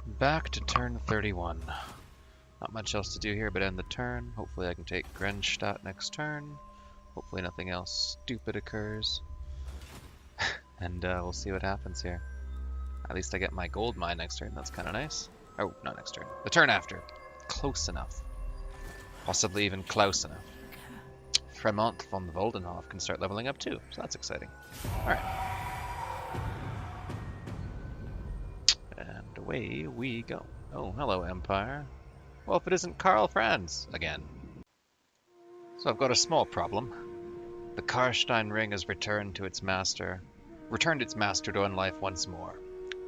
Back to turn 31. Not much else to do here but end the turn. Hopefully I can take Grenzstadt next turn. Hopefully nothing else stupid occurs. And we'll see what happens here. At least I get my gold mine next turn. That's kind of nice. Oh, not next turn. The turn after. Close enough. Possibly even close enough. Fremont von Voldenhof can start leveling up too, so that's exciting. Alright. And away we go. Oh, hello, Empire. Well, if it isn't Karl Franz again. So I've got a small problem. The Carstein ring has returned its master to unlife once more.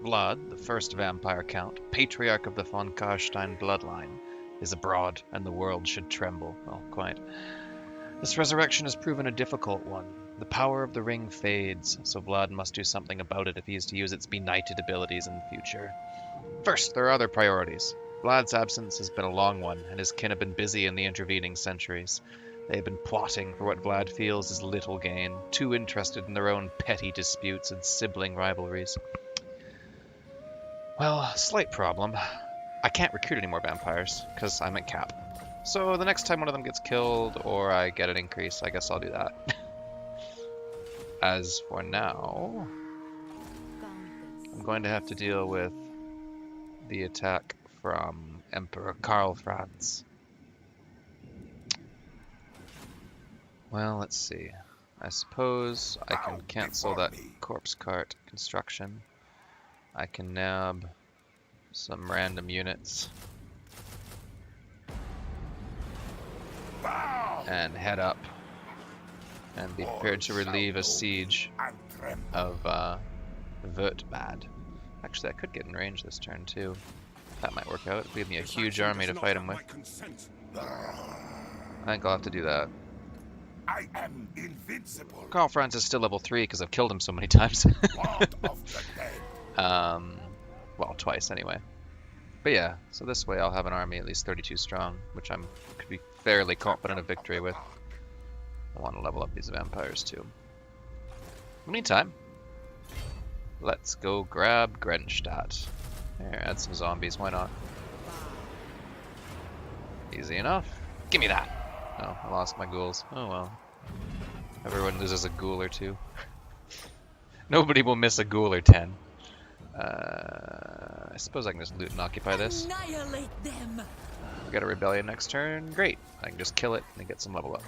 Vlad, the first vampire count, patriarch of the von Carstein bloodline, is abroad, and the world should tremble. Well, quite. This resurrection has proven a difficult one. The power of the ring fades, so Vlad must do something about it if he is to use its benighted abilities in the future. First, there are other priorities. Vlad's absence has been a long one, and his kin have been busy in the intervening centuries. They have been plotting for what Vlad feels is little gain, too interested in their own petty disputes and sibling rivalries. Well, slight problem. I can't recruit any more vampires, because I'm at cap. So the next time one of them gets killed, or I get an increase, I guess I'll do that. As for now, I'm going to have to deal with the attack from Emperor Karl Franz. Well, let's see. I suppose I can cancel that corpse cart construction. I can nab some random units and head up and be prepared to relieve a siege of Vertbad. Actually, I could get in range this turn too. That might work out. Give me a huge army to fight him with. I think I'll have to do that. I am invincible. Karl Franz is still level 3 because I've killed him so many times. Well, twice anyway. But yeah, so this way I'll have an army at least 32 strong, which I could be fairly confident of victory with. I want to level up these vampires too. In the meantime, let's go grab Grenzstadt. There, add some zombies, why not? Easy enough. Give me that! Oh, I lost my ghouls. Oh well. Everyone loses a ghoul or two. Nobody will miss a ghoul or 10. I suppose I can just loot and occupy this. Annihilate them. We got a rebellion next turn. Great. I can just kill it and get some level up.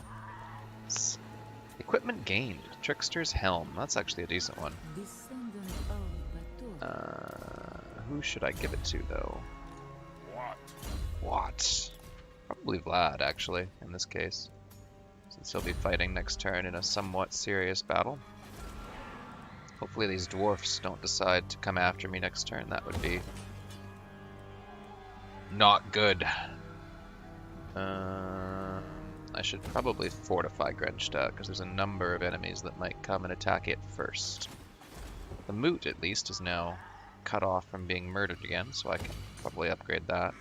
Equipment gained. Trickster's Helm. That's actually a decent one. Who should I give it to, though? What? Probably Vlad, actually, in this case. Since he'll be fighting next turn in a somewhat serious battle. Hopefully these dwarfs don't decide to come after me next turn. That would be not good. I should probably fortify Grenzstadt because there's a number of enemies that might come and attack it first. The Moot, at least, is now cut off from being murdered again, so I can probably upgrade that.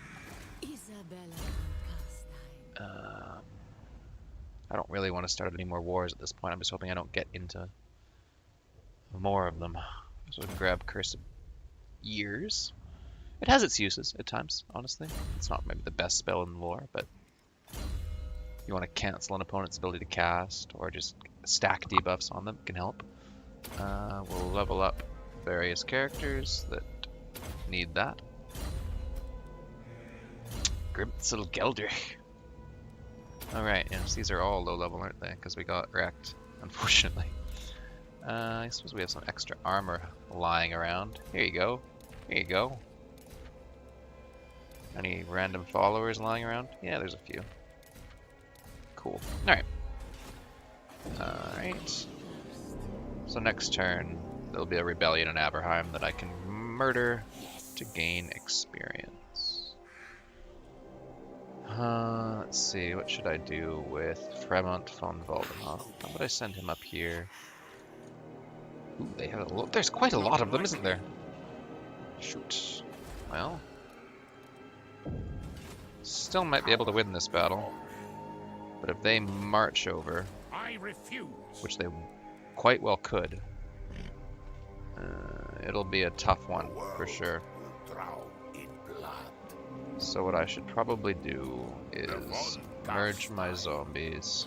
I don't really want to start any more wars at this point. I'm just hoping I don't get into more of them. So I can grab Curse of Years. It has its uses at times, honestly. It's not maybe the best spell in the lore, but you want to cancel an opponent's ability to cast or just stack debuffs on them, can help. We'll level up various characters that need that. Grimtzel Geldrich. Alright, yes, these are all low level, aren't they? Because we got wrecked, unfortunately. I suppose we have some extra armor lying around. Here you go. Here you go. Any random followers lying around? Yeah, there's a few. Cool. Alright. Alright. So next turn, there'll be a rebellion in Aberheim that I can murder to gain experience. Let's see, what should I do with Fremont von Voldenhof? How would I send him up here? Ooh, they have a there's quite a lot of them, isn't there? Shoot. Well, still might be able to win this battle. But if they march over, which they quite well could, it'll be a tough one for sure. So what I should probably do is merge my zombies.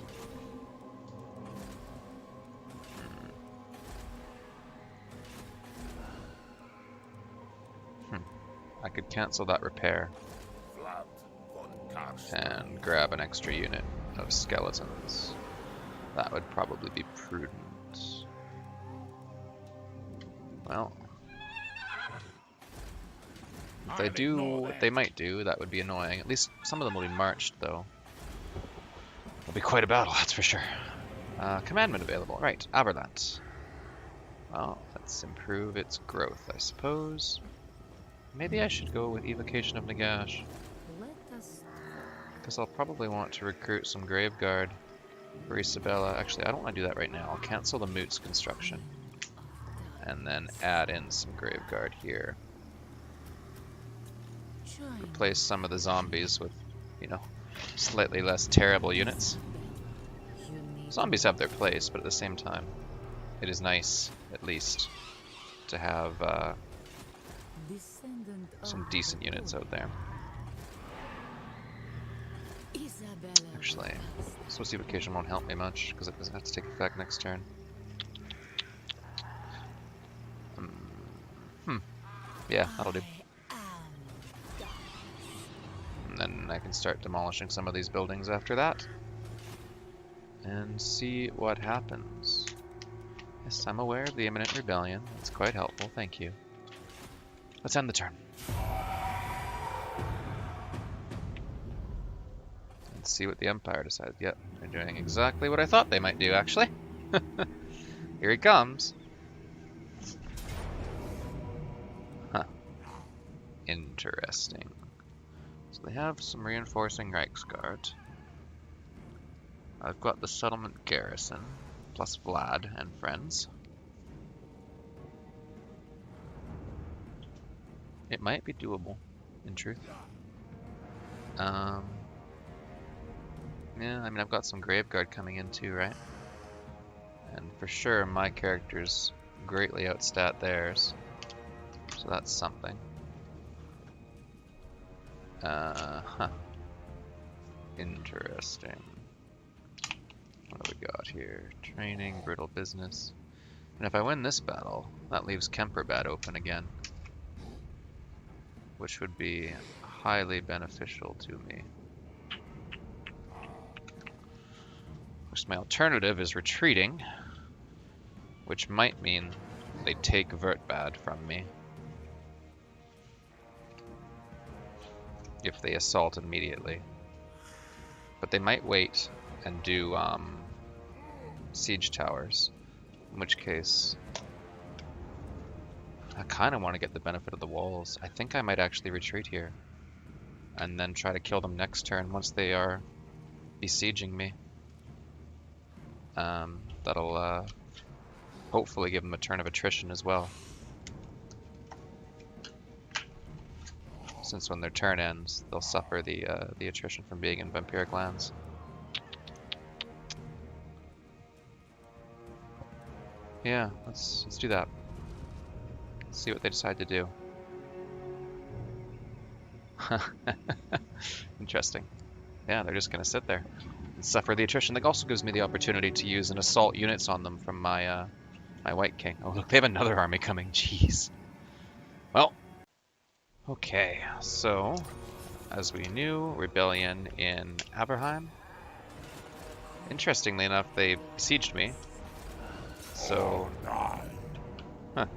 I could cancel that repair and grab an extra unit of skeletons. That would probably be prudent. Well, if they do what they might do, that would be annoying. At least some of them will be marched, though. It'll be quite a battle, that's for sure. Commandment available. Right, Aberlant. Well, let's improve its growth, I suppose. Maybe I should go with Evocation of Nagash. Because I'll probably want to recruit some Graveguard for Isabella. Actually, I don't want to do that right now. I'll cancel the Moot's construction. And then add in some Graveguard here. Replace some of the zombies with, you know, slightly less terrible units. Zombies have their place, but at the same time, it is nice, at least, to have some decent units out there. Actually, Swiss Evocation won't help me much, because it doesn't have to take effect next turn. Yeah, that'll do. And then I can start demolishing some of these buildings after that. And see what happens. Yes, I'm aware of the imminent rebellion. That's quite helpful, thank you. Let's end the turn. And see what the Empire decides. Yep, they're doing exactly what I thought they might do, actually. Here he comes. Huh. Interesting. So they have some reinforcing Reichsguard. I've got the settlement garrison, plus Vlad and friends. It might be doable, in truth. Yeah, I mean, I've got some Graveguard coming in too, right? And for sure, my characters greatly outstat theirs. So that's something. Interesting. What do we got here? Training, brittle business. And if I win this battle, that leaves Kemperbad open again. Which would be highly beneficial to me. Of course, my alternative is retreating, which might mean they take Vertbad from me. If they assault immediately. But they might wait and do siege towers, in which case I kind of want to get the benefit of the walls. I think I might actually retreat here and then try to kill them next turn once they are besieging me. That'll hopefully give them a turn of attrition as well, since when their turn ends they'll suffer the attrition from being in vampiric lands. Yeah, let's do that. Let's see what they decide to do. Interesting. Yeah, they're just gonna sit there and suffer the attrition. That also gives me the opportunity to use an assault units on them from my my White King. Oh look, they have another army coming. Jeez. Well, okay. So, as we knew, rebellion in Aberheim. Interestingly enough, they besieged me. So, I'm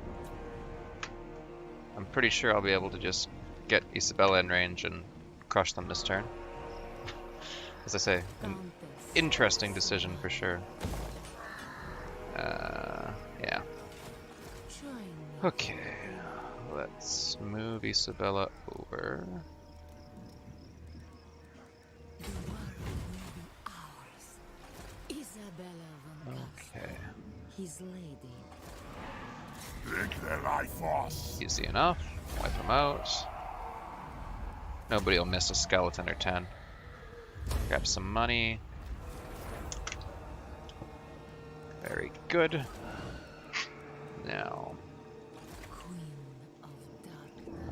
pretty sure I'll be able to just get Isabella in range and crush them this turn. As I say, an interesting decision for sure. Yeah. Okay, let's move Isabella over. Okay. His lady. Take their life force. Easy enough. Wipe them out. Nobody will miss a skeleton or 10. Grab some money. Very good. Now.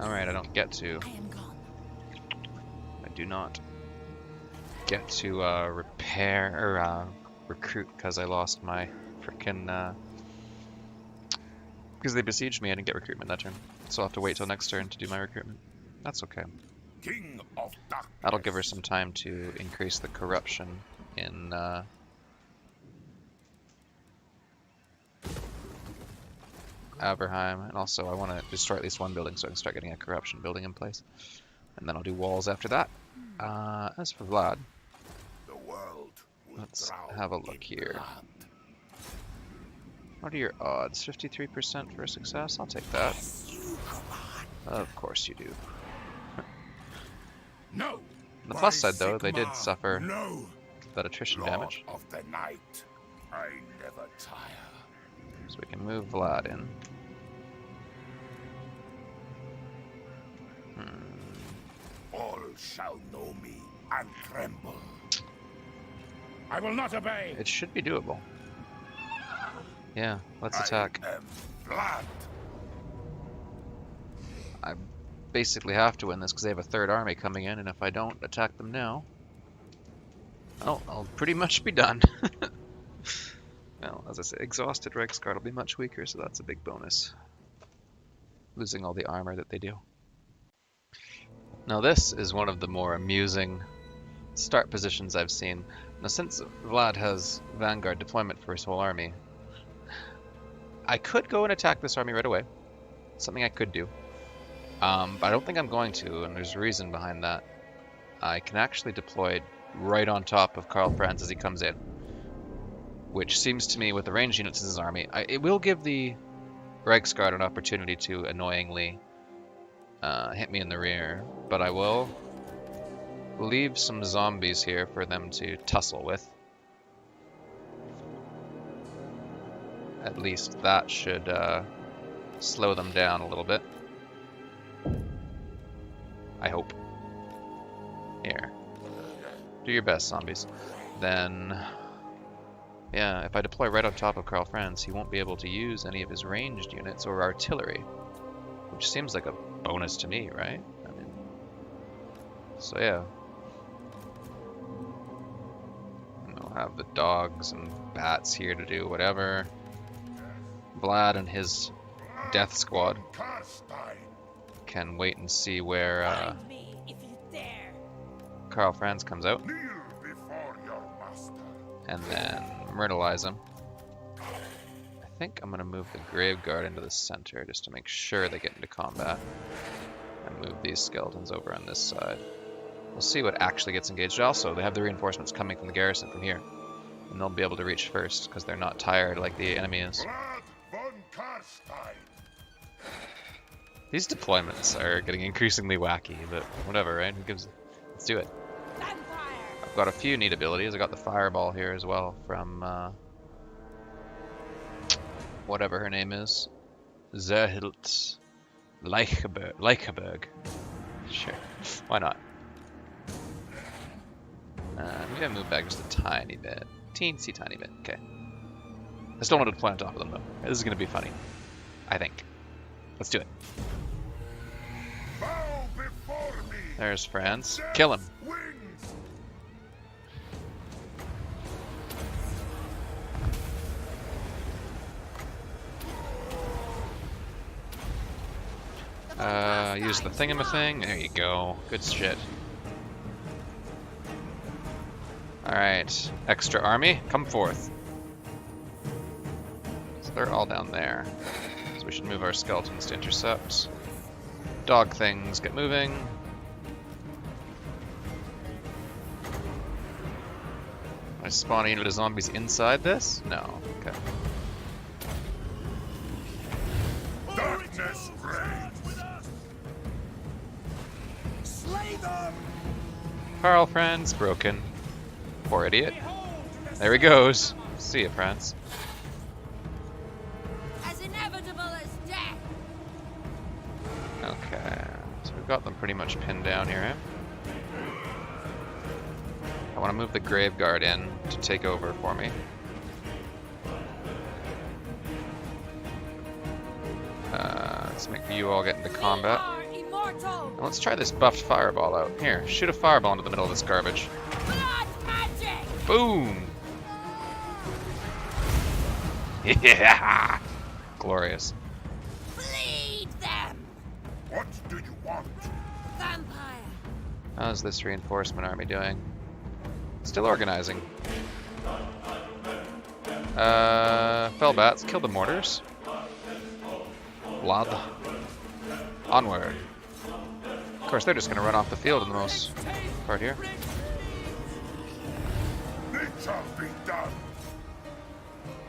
Alright, I don't get to. do not get to repair or recruit because I lost my frickin' because they besieged me. I didn't get recruitment that turn, so I'll have to wait till next turn to do my recruitment. That's okay. King of Darkness. That'll give her some time to increase the corruption in Aberheim, and also I want to destroy at least one building so I can start getting a corruption building in place. And then I'll do walls after that. As for Vlad, The world will let's drown have a look in here. blood. What are your odds? 53% for a success? I'll take that. Yes, you command. Of course you do. No. On the my plus side though, they did Sigmar, suffer no. that attrition Lord damage. of the night, I never tire. So we can move Vlad in. All shall know me and tremble. I will not obey. It should be doable. Yeah, let's I attack. am blood. I basically have to win this because they have a third army coming in, and if I don't attack them now, oh, I'll pretty much be done. Well, as I say, exhausted Reichsguard will be much weaker, so that's a big bonus. Losing all the armor that they do. Now this is one of the more amusing start positions I've seen. Now since Vlad has Vanguard deployment for his whole army, I could go and attack this army right away. Something I could do. But I don't think I'm going to, and there's a reason behind that. I can actually deploy it right on top of Karl Franz as he comes in. Which seems to me, with the ranged units in his army, it will give the Reichsguard an opportunity to annoyingly hit me in the rear. But I will leave some zombies here for them to tussle with. At least that should slow them down a little bit. I hope. Here. Do your best, zombies. Then, yeah, if I deploy right on top of Karl Franz, he won't be able to use any of his ranged units or artillery. Which seems like a bonus to me, right? I mean, so yeah. And I'll have the dogs and bats here to do whatever. Vlad and his death squad Carstein. can wait and see where Find me if you dare. Karl Franz comes out, Kneel before your master. and then myrtleize him. I think I'm going to move the Grave Guard into the center just to make sure they get into combat. And move these skeletons over on this side. We'll see what actually gets engaged. Also, they have the reinforcements coming from the garrison from here. And they'll be able to reach first because they're not tired like the enemy is. Vlad von Carstein. These deployments are getting increasingly wacky, but whatever, right? Who gives? Let's do it. Gunfire. I've got a few neat abilities. I got the Fireball here as well from whatever her name is, Zerhilt Leichberg. Sure, why not? Maybe I move back just a tiny bit, teensy tiny bit. Okay. I still want to deploy on top of them though. This is gonna be funny, I think. Let's do it. Bow before me. There's Franz. Kill him. Wings. Use the thingamathing. There you go. Good shit. Alright. Extra army, come forth. So they're all down there. So we should move our skeletons to intercept. Dog things, get moving. Am I spawning unit of zombies inside this? No. Okay. Darkness reigns. Slay them. Karl Franz, broken. Poor idiot. There he goes. See ya, Franz. As inevitable as death. Okay, so we've got them pretty much pinned down here, eh? I want to move the Grave Guard in to take over for me. Let's make you all get into combat. We are immortal. battle! Now let's try this buffed fireball out. Here, shoot a fireball into the middle of this garbage. Blood magic! Boom! Yeah! Glorious. Bleed them! What do you want? Vampire! How's this reinforcement army doing? Still organizing. Fellbats, kill the mortars. Blood. Onward. Of course, they're just going to run off the field in the most part here. It shall be done.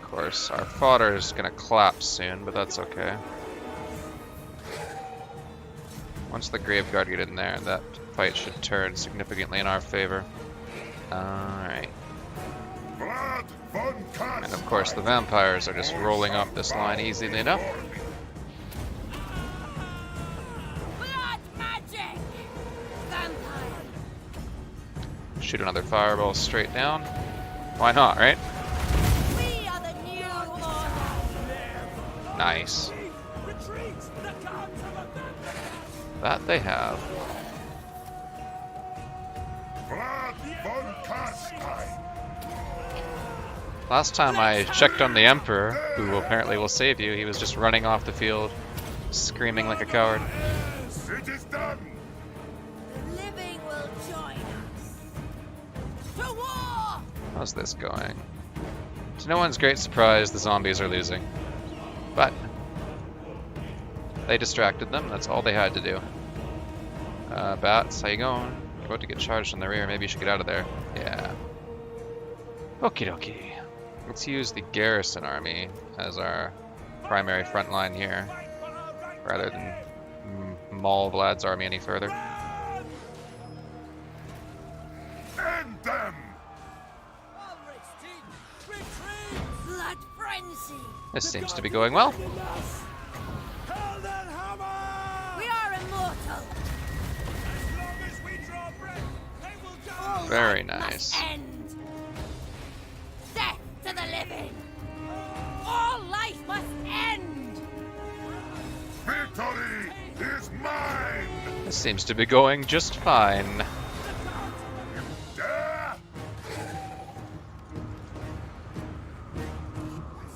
Of course, our fodder is going to collapse soon, but that's okay. Once the Graveguard get in there, that fight should turn significantly in our favor. Alright. Blood von Karstein. And of course, the vampires are just rolling up this line easily enough. Blood magic! Vampire! Shoot another fireball straight down. Why not, right? We are the new order! Nice. Retreat! The gods of a That they have. Blood von Karstein. Last time I checked on the Emperor, who apparently will save you, he was just running off the field, screaming like a coward. It is done. The living will join us! To war! How's this going? To no one's great surprise, the zombies are losing. But they distracted them, that's all they had to do. Bats, how you going? You're about to get charged in the rear, maybe you should get out of there. Yeah. Okie dokie. Let's use the garrison army as our primary front line here, rather than maul Vlad's army any further. End them. Blood frenzy! This seems to be going well. We are immortal! All Very life must nice. end. Death to the living! All life must end! Victory is mine. This seems to be going just fine. Dare.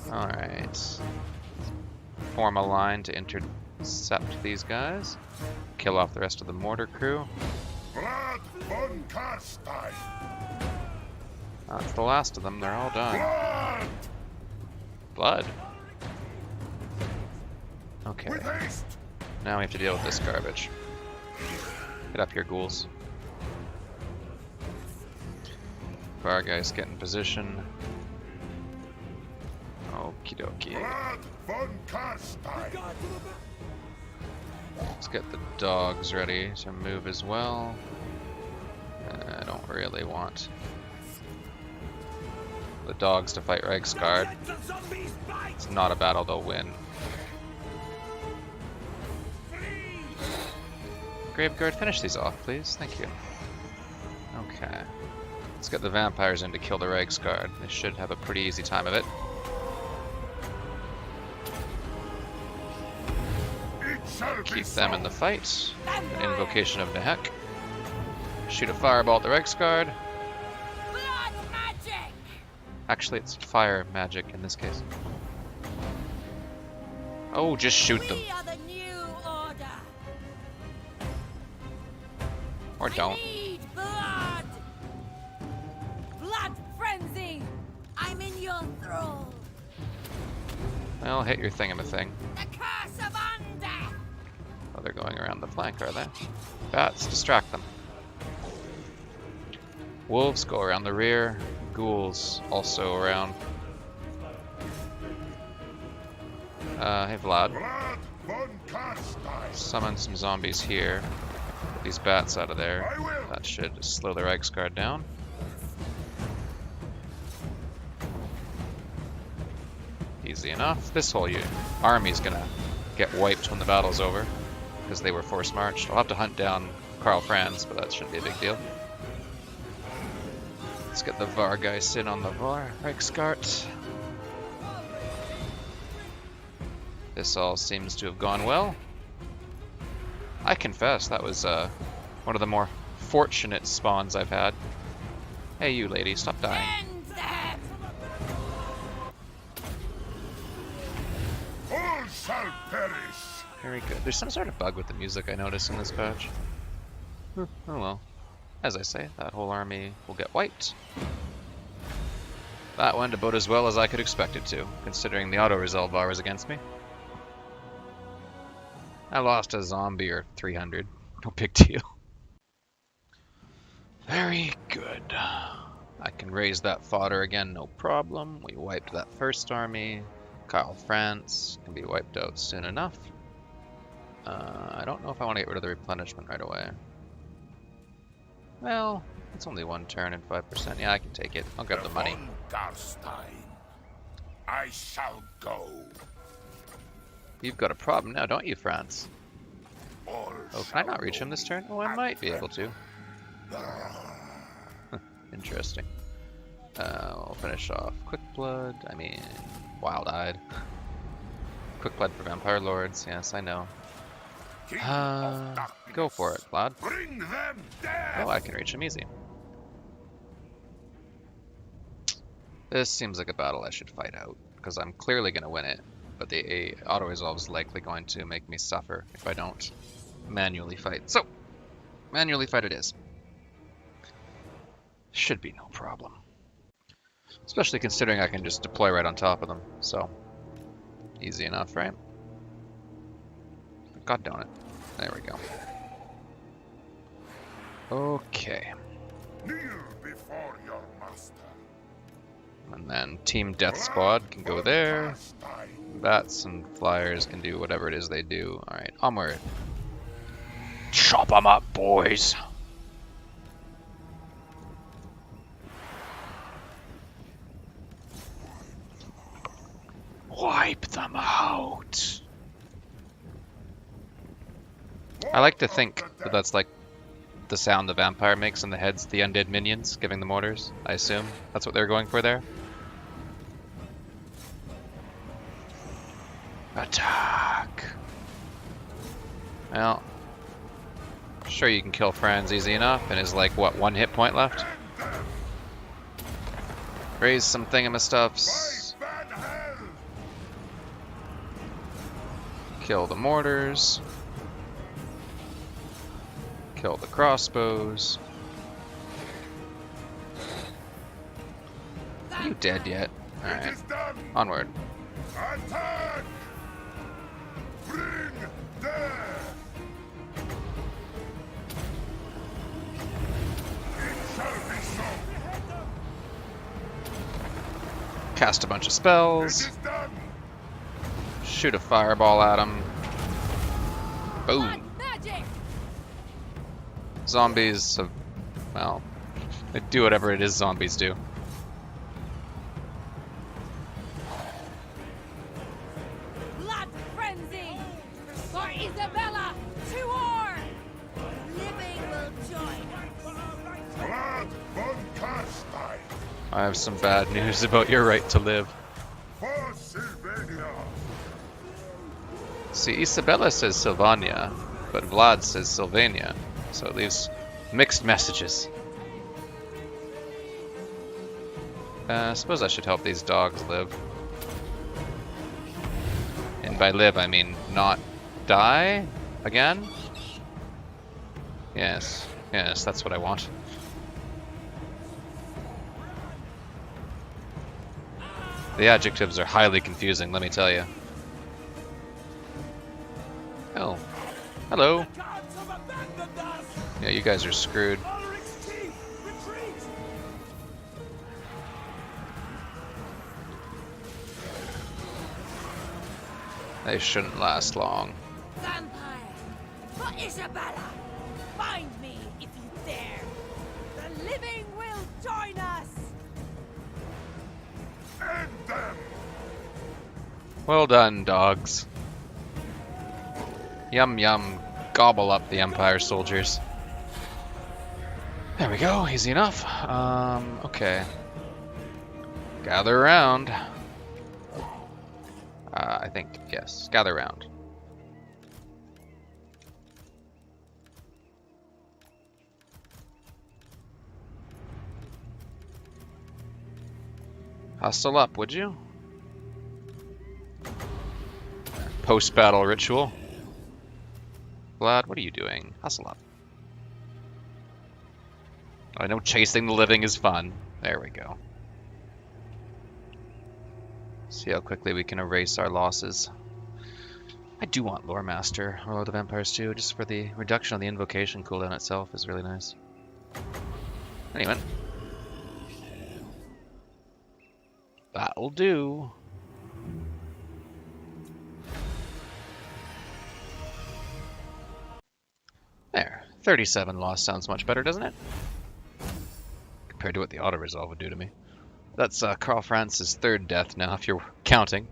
Alright. Form a line to intercept these guys. Kill off the rest of the mortar crew. Blood von Karstein. That's the last of them, they're all done. Blood. Blood. Okay, With haste. now we have to deal with this garbage. Get up here, ghouls. Our guys get in position. Okie dokie. Blood von Karstein. Let's get the dogs ready to move as well. I don't really want the dogs to fight Reiksguard. It's not a battle they'll win. Graveguard, finish these off, please. Thank you. Okay. Let's get the vampires in to kill the Reiksguard. They should have a pretty easy time of it. It shall be Keep so. them in the fight. An invocation of Nehek. Shoot a fireball at the Reiksguard. Blood magic! Actually, it's fire magic in this case. Oh, just shoot them. We are the new order! Or don't. I need blood! Blood frenzy! I'm in your thrall! Well, hit your thingamathing. The curse of undeath! Oh, they're going around the flank, are they? Bats, distract them. Wolves go around the rear. Ghouls also around. Hey Vlad. Blood von Karstein. Summon some zombies here. Get these bats out of there. I will. That should slow the Reiksguard down. Easy enough. This whole army's gonna get wiped when the battle's over, because they were force marched. I'll have to hunt down Karl Franz, but that shouldn't be a big deal. Let's get the Vargeist in on the Reiksguard. This all seems to have gone well. I confess, that was one of the more fortunate spawns I've had. Hey, you lady, stop dying. End them! All shall perish. Very good. There's some sort of bug with the music I noticed in this patch. Oh well. As I say, that whole army will get wiped. That went about as well as I could expect it to, considering the auto-resolve bar was against me. I lost a zombie or 300. No big deal. Very good. I can raise that fodder again, no problem. We wiped that first army. Karl, Franz can be wiped out soon enough. I don't know if I want to get rid of the replenishment right away. Well, it's only one turn and 5%. Yeah, I can take it. I'll grab the money. Carstein, I shall go. You've got a problem now, don't you, Franz? All Oh, can I not reach him this turn? Oh, I might be able to. Interesting. We'll finish off Quick Blood. I mean, Wild Eyed. Quick Blood for Vampire Lords. Yes, I know. Go for it, Vlad. Bring them death. Oh, I can reach him easy. This seems like a battle I should fight out, because I'm clearly going to win it, but the auto-resolve is likely going to make me suffer if I don't manually fight. So, manually fight it is. Should be no problem. Especially considering I can just deploy right on top of them, so easy enough, right? God darn it. There we go. Okay. Kneel before your master. And then Team Death Squad can go there. Bats and Flyers can do whatever it is they do. Alright, onward. Chop 'em up, boys! Wipe them out! I like to think that that's like the sound the vampire makes in the heads of the undead minions, giving them orders. I assume that's what they're going for there. Attack! Well, I'm sure you can kill Franz easy enough, and is like, what, 1 hit point left? Raise some thingamastuffs. Kill the mortars. Kill the crossbows. Are you dead yet? Alright. Onward. Attack! Bring death! It shall be so. Cast a bunch of spells. It is done. Shoot a fireball at him. Boom. Magic! Zombies have, well, they do whatever it is zombies do. Blood frenzy! For Isabella! To war! Living will join us! Blood von Carstein I have some bad news about your right to live. for Sylvania. See, Isabella says Sylvania, but Vlad says Sylvania, so it leaves mixed messages. I suppose I should help these dogs live. And by live, I mean not die again? Yes, yes, that's what I want. The adjectives are highly confusing, let me tell you. Oh, hello. The gods have abandoned us! Yeah, you guys are screwed. Alaric's teeth! Retreat! They shouldn't last long. Vampire! For Isabella! Find me if you dare! The living will join us! End them. Well done, dogs. Yum yum, gobble up the Empire soldiers. There we go, easy enough. Okay. Gather around. I think, yes, gather around. Hustle up, would you? Post-battle ritual. Vlad, what are you doing? Hustle up. I know chasing the living is fun. There we go. See how quickly we can erase our losses. I do want Lore Master or Lord of Empires too, just for the reduction of the invocation cooldown itself is really nice. Anyway. That'll do. There. 37 loss sounds much better, doesn't it? Compared to what the auto-resolve would do to me. That's Karl Franz's third death now, if you're counting.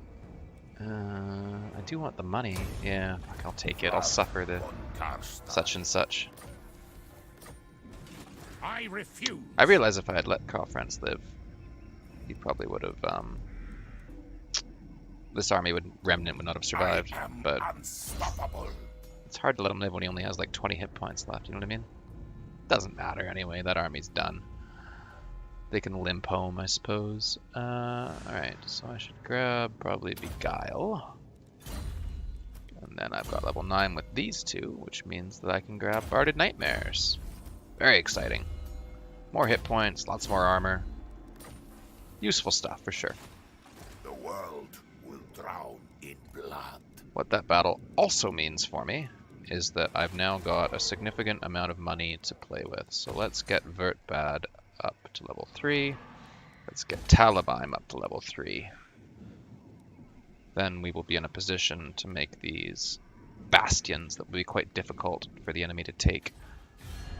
I do want the money. Yeah, fuck, I'll take it. I'll suffer the such and such. I refuse. I realize if I had let Karl Franz live, he probably would have, this remnant would not have survived, but unstoppable. it's hard to let him live when he only has like 20 hit points left, you know what I mean? Doesn't matter anyway, that army's done. They can limp home, I suppose. Alright, so I should grab probably Beguile. And then I've got level 9 with these two, which means that I can grab Barded Nightmares. Very exciting. More hit points, lots more armor. Useful stuff, for sure. The world will drown in blood. What that battle also means for me is that I've now got a significant amount of money to play with. So let's get Vertbad up to level 3. Let's get Talabheim up to level 3. Then we will be in a position to make these bastions that will be quite difficult for the enemy to take.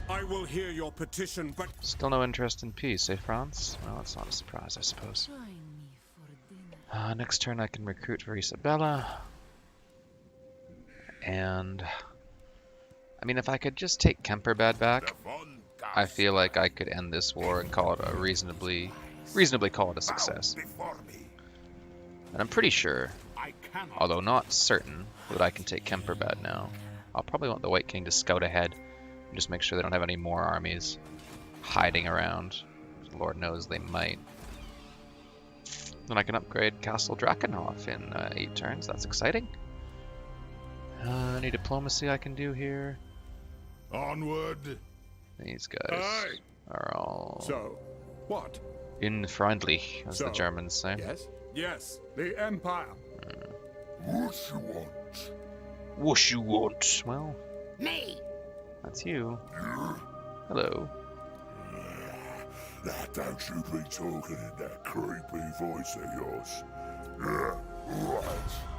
I will hear your petition, but Still no interest in peace, eh, Franz? Well, that's not a surprise, I suppose. Next turn I can recruit for Isabella. And I mean, if I could just take Kemperbad back, I feel like I could end this war and call it a reasonably call it a success. And I'm pretty sure, although not certain, that I can take Kemperbad now. I'll probably want the White King to scout ahead and just make sure they don't have any more armies hiding around. Lord knows they might. Then I can upgrade Castle Drakenhof in 8 turns. That's exciting. Any diplomacy I can do here? onward. These guys are all So, what? unfreundlich, as the Germans say. Yes? Yes, the Empire. What you want? What you want? Well, Me! that's you. Hello. Now, don't you be talking in that creepy voice of yours.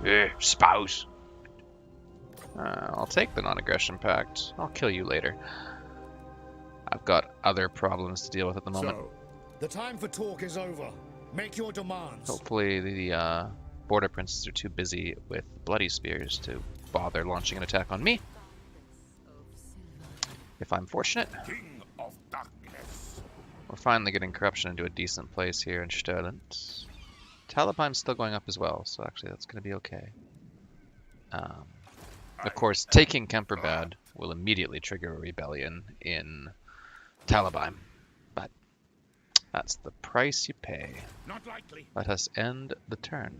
Right. Spouse. I'll take the non-aggression pact. I'll kill you later. I've got other problems to deal with at the moment. So, the time for talk is over. Make your demands. Hopefully the border princes are too busy with bloody spears to bother launching an attack on me. If I'm fortunate. King of Darkness. We're finally getting corruption into a decent place here in Sterland. Talabheim's still going up as well, so actually that's going to be okay. Of course, taking Kemperbad will immediately trigger a rebellion in Talabheim, but that's the price you pay. Not likely. Let us end the turn.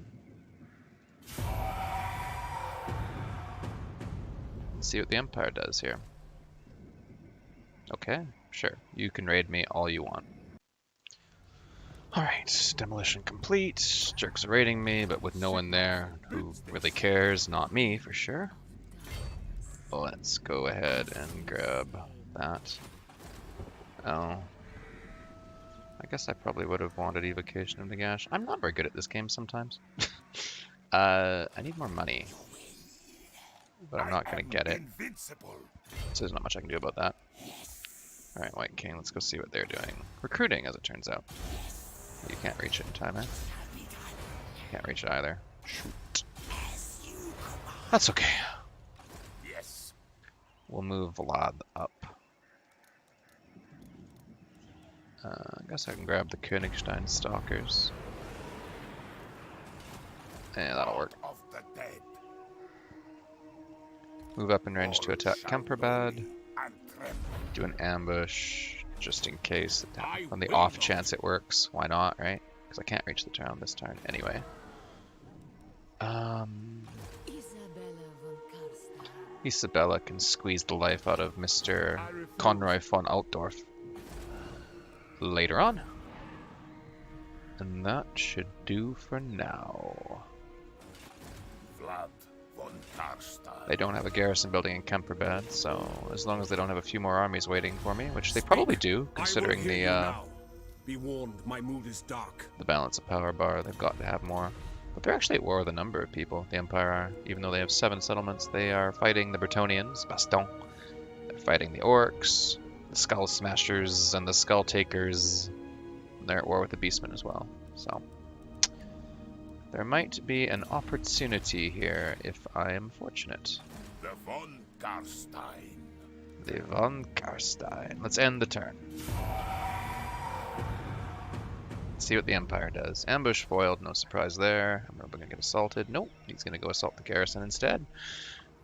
Let's see what the Empire does here. Okay, sure. You can raid me all you want. Alright, demolition complete. Jerks are raiding me, but with no one there who really cares. Not me, for sure. Let's go ahead and grab that. Oh. I guess I probably would have wanted Evocation of Nagash. I'm not very good at this game sometimes. I need more money. But I'm not going to get it. Invincible. So there's not much I can do about that. Alright, White King, let's go see what they're doing. Recruiting, as it turns out. You can't reach it in time, eh? Can't reach it either. Shoot. That's okay. Yes. We'll move Vlad up. I guess I can grab the Königstein Stalkers. Yeah, that'll work. Of the dead. Move up in range to attack Kemperbad. And tremble. Do an ambush, just in case. On the off chance it works. Why not, right? because I can't reach the town this turn anyway. Isabella can squeeze the life out of Mr. Conroy von Altdorf later on. And that should do for now. Vlad von Carstein. They don't have a garrison building in Kemperbad, so as long as they don't have a few more armies waiting for me, which they probably do, considering the Be warned, my mood is dark. the balance of power bar, they've got to have more. But they're actually at war with a number of people, the Empire are. Even though they have 7 settlements, they are fighting the Bretonnians, Baston. They're fighting the Orcs, the Skull Smashers, and the Skull Takers. And they're at war with the Beastmen as well. So there might be an opportunity here if I am fortunate. The von Carstein. The von Carstein. Let's end the turn. See what the Empire does. Ambush foiled, no surprise there. I'm probably gonna get assaulted. Nope, he's gonna go assault the garrison instead.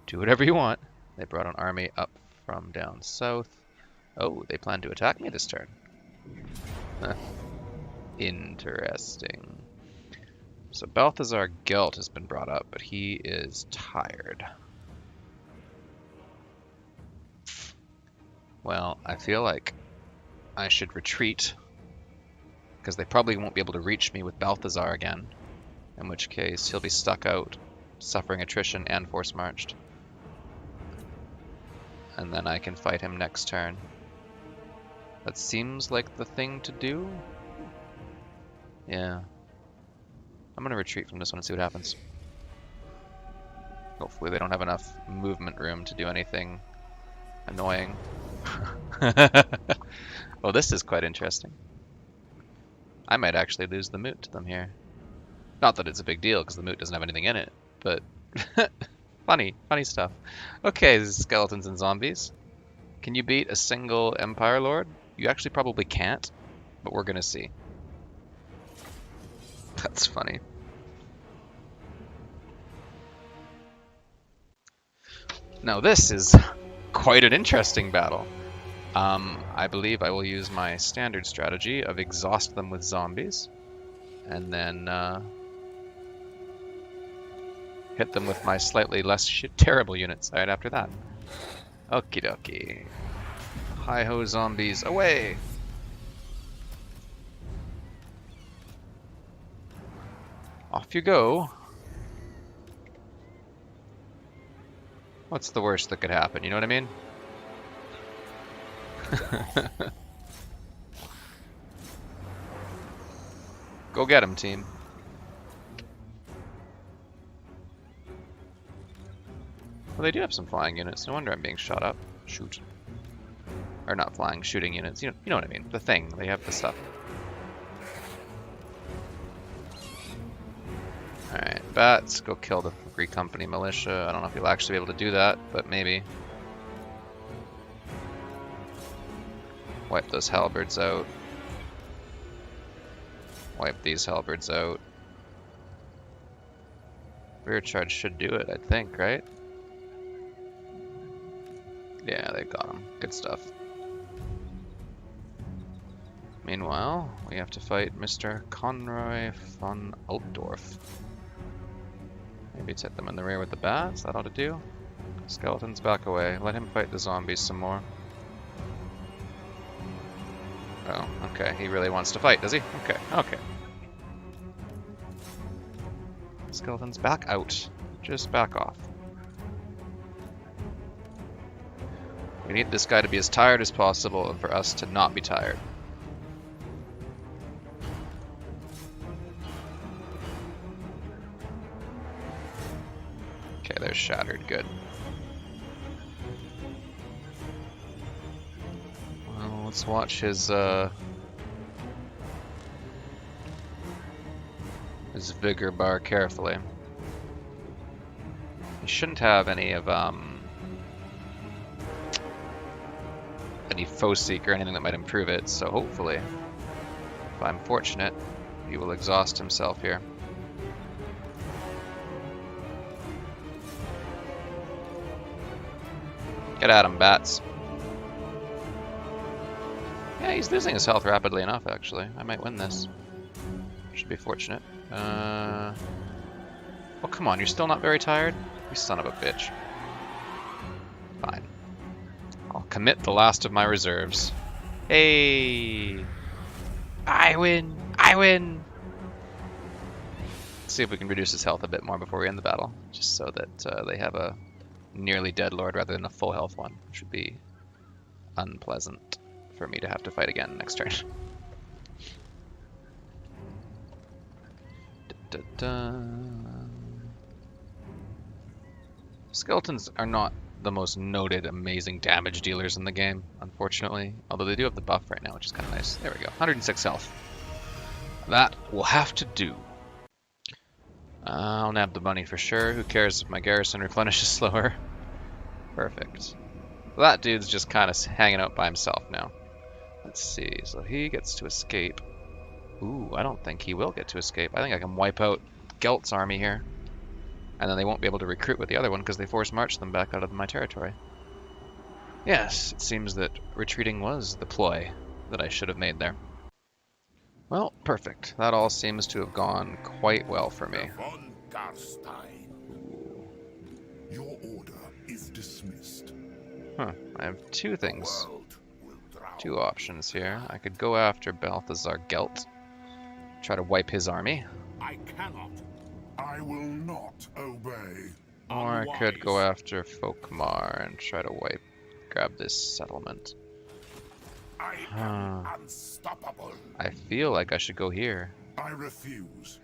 Do whatever you want. They brought an army up from down south. Oh, they plan to attack me this turn. Huh. Interesting. So Balthasar Gelt has been brought up, but he is tired. Well, I feel like I should retreat, because they probably won't be able to reach me with Balthasar again, in which case he'll be stuck out, suffering attrition and force-marched. And then I can fight him next turn. That seems like the thing to do. Yeah. I'm going to retreat from this one and see what happens. Hopefully they don't have enough movement room to do anything annoying. Well, this is quite interesting. I might actually lose the Moot to them here. Not that it's a big deal, because the Moot doesn't have anything in it, but funny stuff. Okay, skeletons and zombies. Can you beat a single Empire Lord? You actually probably can't, but we're gonna see. That's funny. Now this is quite an interesting battle. I believe I will use my standard strategy of exhaust them with zombies, and then hit them with my slightly less terrible units right after that. Okie dokie. Hi-ho zombies, away! Off you go. What's the worst that could happen, you know what I mean? Go get him, team. Well, they do have some flying units. No wonder I'm being shot up. Shoot. Or not flying, shooting units. You know what I mean. The thing. They have the stuff. Alright, bats. Go kill the Free Company militia. I don't know if you'll actually be able to do that, but maybe. Wipe those halberds out. Wipe these halberds out. Rear charge should do it, I think, right? Yeah, they got him. Good stuff. Meanwhile, we have to fight Mr. Conroy von Altdorf. Maybe take them in the rear with the bats, that ought to do. Skeletons, back away. Let him fight the zombies some more. Oh, okay. He really wants to fight, does he? Okay, okay. Skeletons, back out. Just back off. We need this guy to be as tired as possible and for us to not be tired. Okay, they're shattered. Good. Well, let's watch his vigor bar carefully. He shouldn't have any of any foe seek or anything that might improve it, so hopefully, if I'm fortunate, he will exhaust himself here. Get at him, bats. Yeah, he's losing his health rapidly enough, actually. I might win this. Should be fortunate. Oh, come on, you're still not very tired? You son of a bitch. Fine. I'll commit the last of my reserves. Hey! I win! I win! Let's see if we can reduce his health a bit more before we end the battle, just so that they have a nearly dead lord rather than a full health one, which would be unpleasant for me to have to fight again next turn. Skeletons are not the most noted amazing damage dealers in the game, unfortunately. Although they do have the buff right now, which is kind of nice. There we go, 106 health. That will have to do. I'll nab the money for sure. Who cares if my garrison replenishes slower? Perfect. That dude's just kind of hanging out by himself now. Let's see, so he gets to escape. Ooh, I don't think he will get to escape. I think I can wipe out Gelt's army here. And then they won't be able to recruit with the other one because they force march them back out of my territory. Yes, it seems that retreating was the ploy that I should have made there. Well, perfect. That all seems to have gone quite well for me. Von Carstein. Your order is dismissed. Huh, I have two things. World will drown. Two options here. I could go after Balthasar Gelt, try to wipe his army. I cannot. I will not obey. Or I could go after Folkmar and try to grab this settlement. I am unstoppable. I feel like I should go here, I refuse.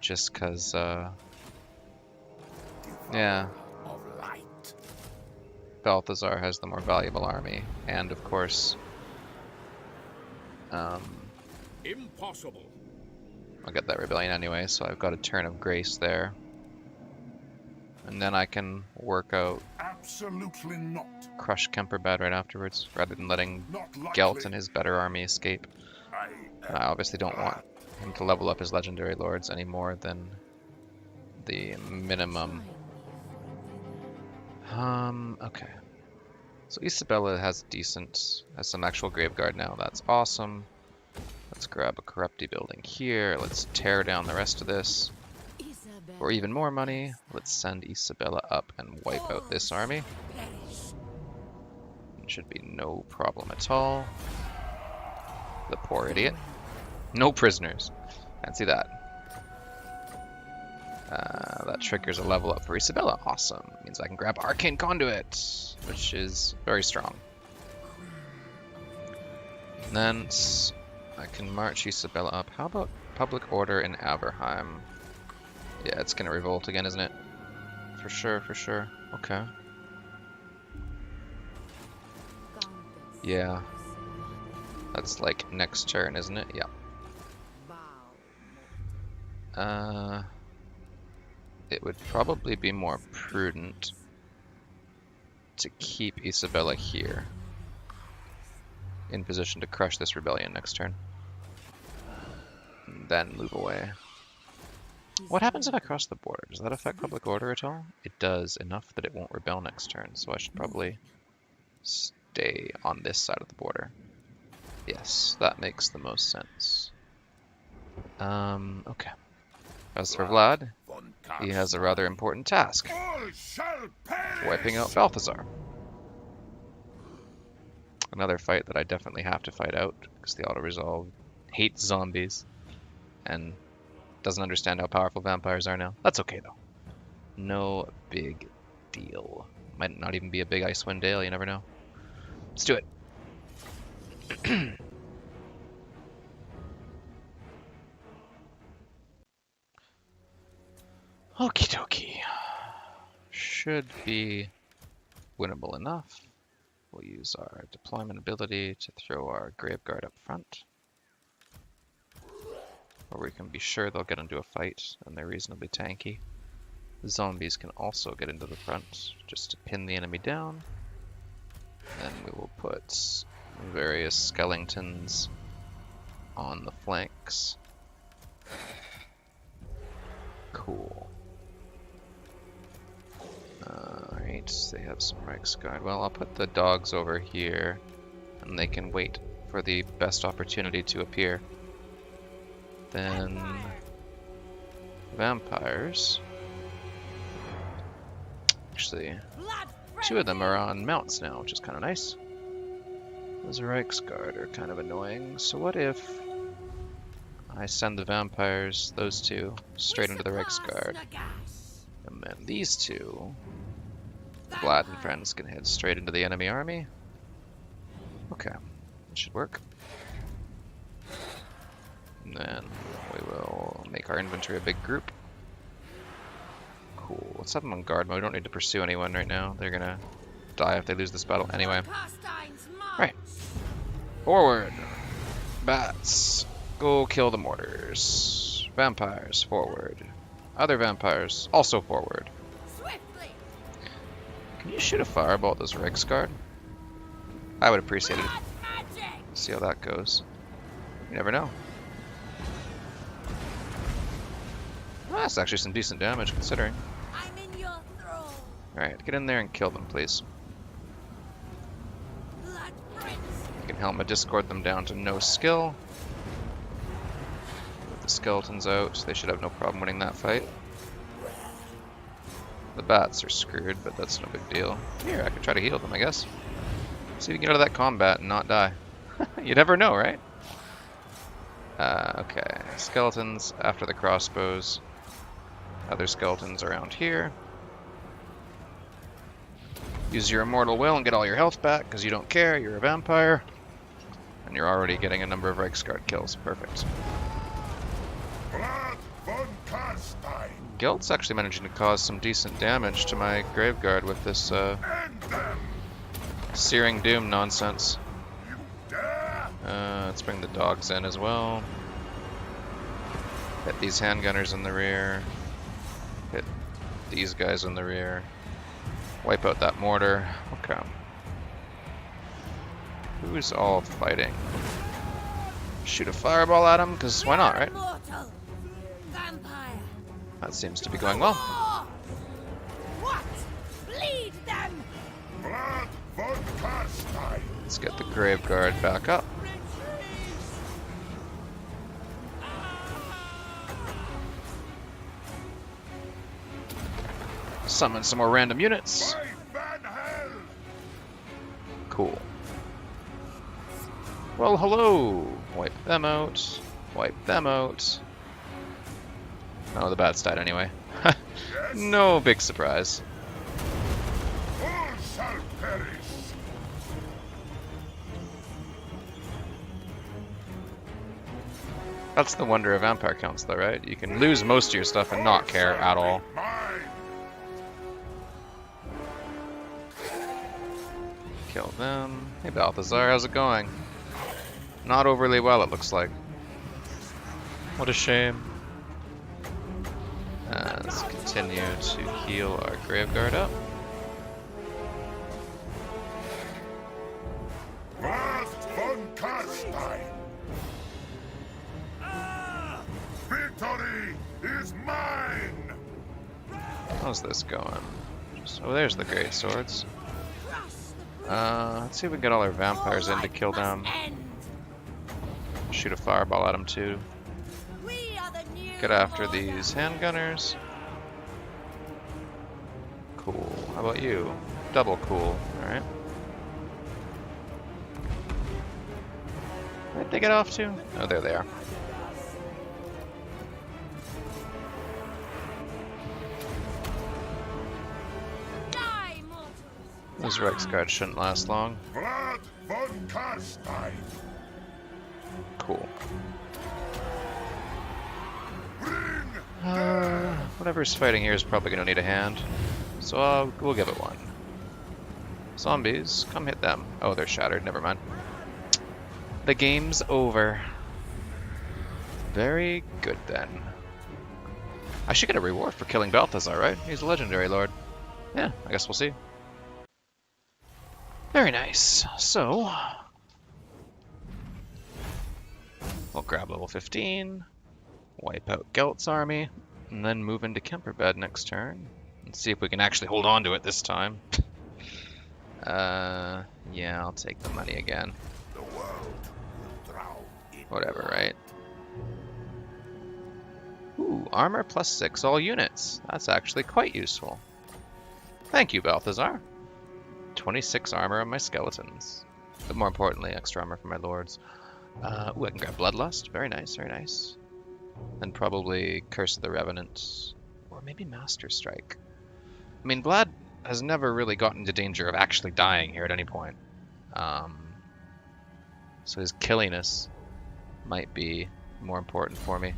just cause, Devourer yeah, of light. Balthasar has the more valuable army, and of course, Impossible. I'll get that rebellion anyway, so I've got a turn of grace there. And then I can work out Absolutely not. crush Kemperbad right afterwards, rather than letting Not likely. Gelt and his better army escape. I And I obviously don't want him to level up his legendary lords any more than the minimum. Okay. So Isabella has some actual graveguard now. That's awesome. Let's grab a corrupty building here. Let's tear down the rest of this. For even more money, let's send Isabella up and wipe out this army. It should be no problem at all. The poor idiot. No prisoners. Fancy that. That triggers a level up for Isabella. Awesome. Means I can grab Arcane Conduit, which is very strong. And then I can march Isabella up. How about Public Order in Aberheim? Yeah, it's gonna revolt again, isn't it? For sure, for sure. Okay. Yeah. That's like next turn, isn't it? Yeah. It would probably be more prudent to keep Isabella here, in position to crush this rebellion next turn, and then move away. What happens if I cross the border? Does that affect public order at all? It does, enough that it won't rebel next turn, so I should probably stay on this side of the border. Yes, that makes the most sense. Okay. As for Vlad, he has a rather important task. all shall perish. Wiping out Balthasar. Another fight that I definitely have to fight out, because the auto-resolve hates zombies, and doesn't understand how powerful vampires are now. That's okay, though. No big deal. Might not even be a big Icewind Dale, you never know. Let's do it. Okie dokie. Should be winnable enough. We'll use our deployment ability to throw our graveguard up front. Where we can be sure they'll get into a fight and they're reasonably tanky. The zombies can also get into the front just to pin the enemy down. Then we will put various skeletons on the flanks. Cool. Alright, they have some Reichsguard. Well, I'll put the dogs over here, and they can wait for the best opportunity to appear. Then vampires. Actually, Blood 2 of them are on mounts now, which is kind of nice. Those Reichsguard are kind of annoying. So what if I send the vampires, those 2, straight into the Reichsguard, and then these 2, the Vlad and friends, can head straight into the enemy army? Okay, that should work. And then we will make our inventory a big group. Cool. Let's have them on guard mode. We don't need to pursue anyone right now. They're gonna die if they lose this battle anyway. Right. Forward. Bats. Go kill the mortars. Vampires. Forward. Other vampires. Also forward. Swiftly. Can you shoot a fireball at this Reichsguard? I would appreciate it. Blood magic. See how that goes. You never know. Well, that's actually some decent damage considering. I'm in your thrall. Alright, get in there and kill them, please. Blood prince. You can Helma Discord them down to no skill. With the skeletons out, they should have no problem winning that fight. The bats are screwed, but that's no big deal. Here, I could try to heal them, I guess. See if we can get out of that combat and not die. You never know, right? Okay, skeletons after the crossbows. Other skeletons around here. Use your immortal will and get all your health back, because you don't care, you're a vampire. And you're already getting a number of Reichsguard kills. Perfect. Blood von Carstein. Gelt's actually managing to cause some decent damage to my Graveguard with this End them. Searing Doom nonsense. You dare? Let's bring the dogs in as well. Hit these handgunners in the rear. Hit these guys in the rear. Wipe out that mortar. Okay. Who's all fighting? Shoot a fireball at him, because why not, right? Mortal. Vampire. That seems to be going well. What? Bleed them. Blood von Carstein. Let's get the Graveguard back up. Summon some more random units. By Van Hell. Cool. Well, hello. Wipe them out. Wipe them out. Oh, the bats died anyway. Yes. No big surprise. All shall perish. That's the wonder of vampire counts, though, right? You can lose most of your stuff and not care at all. Mine. Kill them. Hey, Balthasar, how's it going? Not overly well, it looks like. What a shame. Let's continue to heal our Graveguard up. Blood von Carstein. Victory is mine. How's this going? Oh, there's the great swords. Let's see if we can get all our vampires in to kill them. Shoot a fireball at them too. Get after these handgunners. Cool. How about you? Double cool. Alright. Where'd they get off to? Oh, there they are. Those Reichsguard shouldn't last long. Blood von Carstein. Cool. Bring Whatever's fighting here is probably going to need a hand. So we'll give it one. Zombies, come hit them. Oh, they're shattered. Never mind. The game's over. Very good then. I should get a reward for killing Balthasar, right? He's a legendary lord. Yeah, I guess we'll see. Very nice. So, we'll grab level 15, wipe out Gelt's army, and then move into Kemperbad next turn. And see if we can actually hold on to it this time. Yeah, I'll take the money again. the world will drown in Whatever, right? Ooh, armor +6 all units. That's actually quite useful. Thank you, Balthasar. 26 armor on my skeletons. But more importantly, extra armor for my lords. Ooh, I can grab Bloodlust. Very nice, very nice. And probably Curse of the Revenant. Or maybe Master Strike. I mean, Vlad has never really gotten into danger of actually dying here at any point. So his killiness might be more important for me.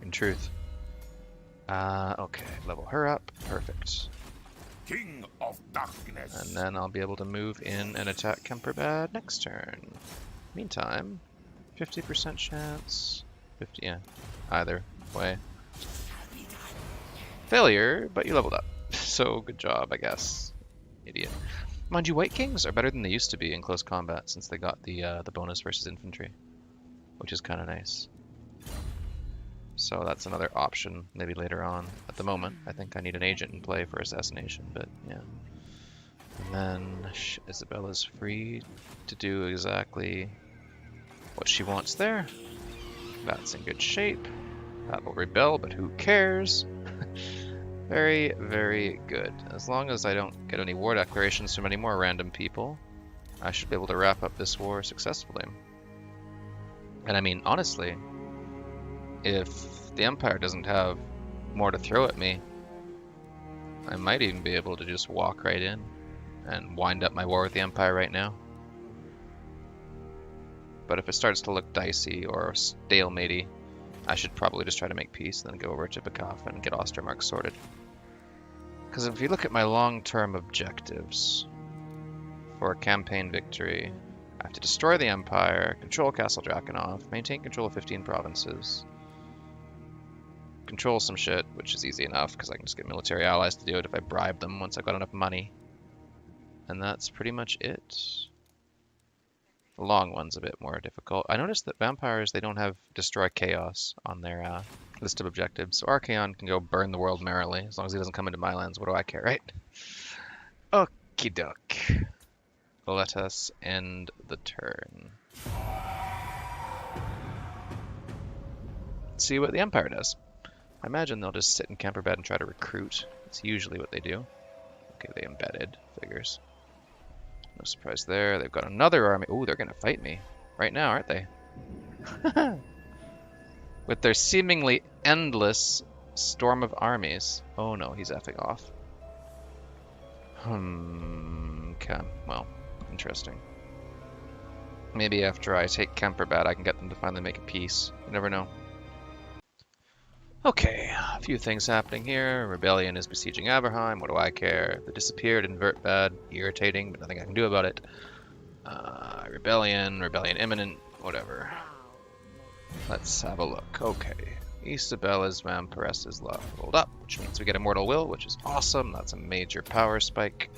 In truth. Okay, level her up. Perfect. King of Darkness. And then I'll be able to move in and attack Kemperbad next turn. Meantime, 50% chance. 50, yeah. Either way. Failure, but you leveled up. So good job, I guess. Idiot. Mind you, White Kings are better than they used to be in close combat since they got the bonus versus infantry, which is kind of nice. So that's another option, maybe later on. At the moment, I think I need an agent in play for assassination, but yeah. And then Isabella's free to do exactly what she wants there. That's in good shape. That will rebel, but who cares? Very, very good. As long as I don't get any war declarations from any more random people, I should be able to wrap up this war successfully. And I mean, honestly, if the Empire doesn't have more to throw at me, I might even be able to just walk right in and wind up my war with the Empire right now. But if it starts to look dicey or stalematey, I should probably just try to make peace, then go over to Bukov and get Ostermark sorted. Because if you look at my long-term objectives for a campaign victory, I have to destroy the Empire, control Castle Drakenhof, maintain control of 15 provinces, control some shit, which is easy enough because I can just get military allies to do it if I bribe them once I've got enough money. And that's pretty much it. The long one's a bit more difficult. I noticed that vampires, they don't have Destroy Chaos on their list of objectives. So Archaon can go burn the world merrily. As long as he doesn't come into my lands, what do I care, right? Okie doke. Let us end the turn. Let's see what the Empire does. I imagine they'll just sit in Kemperbad and try to recruit. That's usually what they do. Okay, they embedded. Figures. No surprise there. They've got another army. Ooh, they're going to fight me right now, aren't they? With their seemingly endless storm of armies. Oh no, he's effing off. Okay, well, interesting. Maybe after I take Kemperbad, I can get them to finally make a peace. You never know. Okay, a few things happening here. Rebellion is besieging Aberheim. What do I care? They disappeared in Vertbad. Irritating, but nothing I can do about it. Rebellion imminent, whatever. Let's have a look. Okay. Isabella's Vampiress's leveled up, which means we get Immortal Will, which is awesome. That's a major power spike.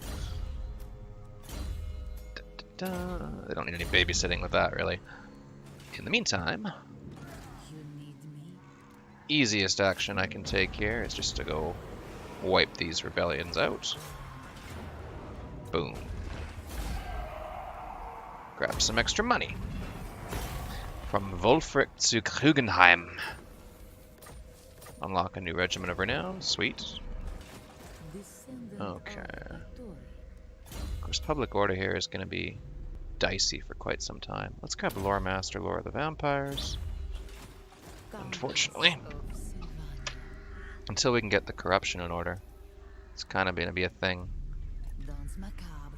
They don't need any babysitting with that, really. In the meantime, easiest action I can take here is just to go wipe these rebellions out. Boom. Grab some extra money from Wolfric zu Krugenheim. Unlock a new regiment of renown. Sweet. Okay. Of course, public order here is going to be dicey for quite some time. Let's grab Lore Master, Lore of the Vampires. Unfortunately, until we can get the corruption in order, it's kind of going to be a thing.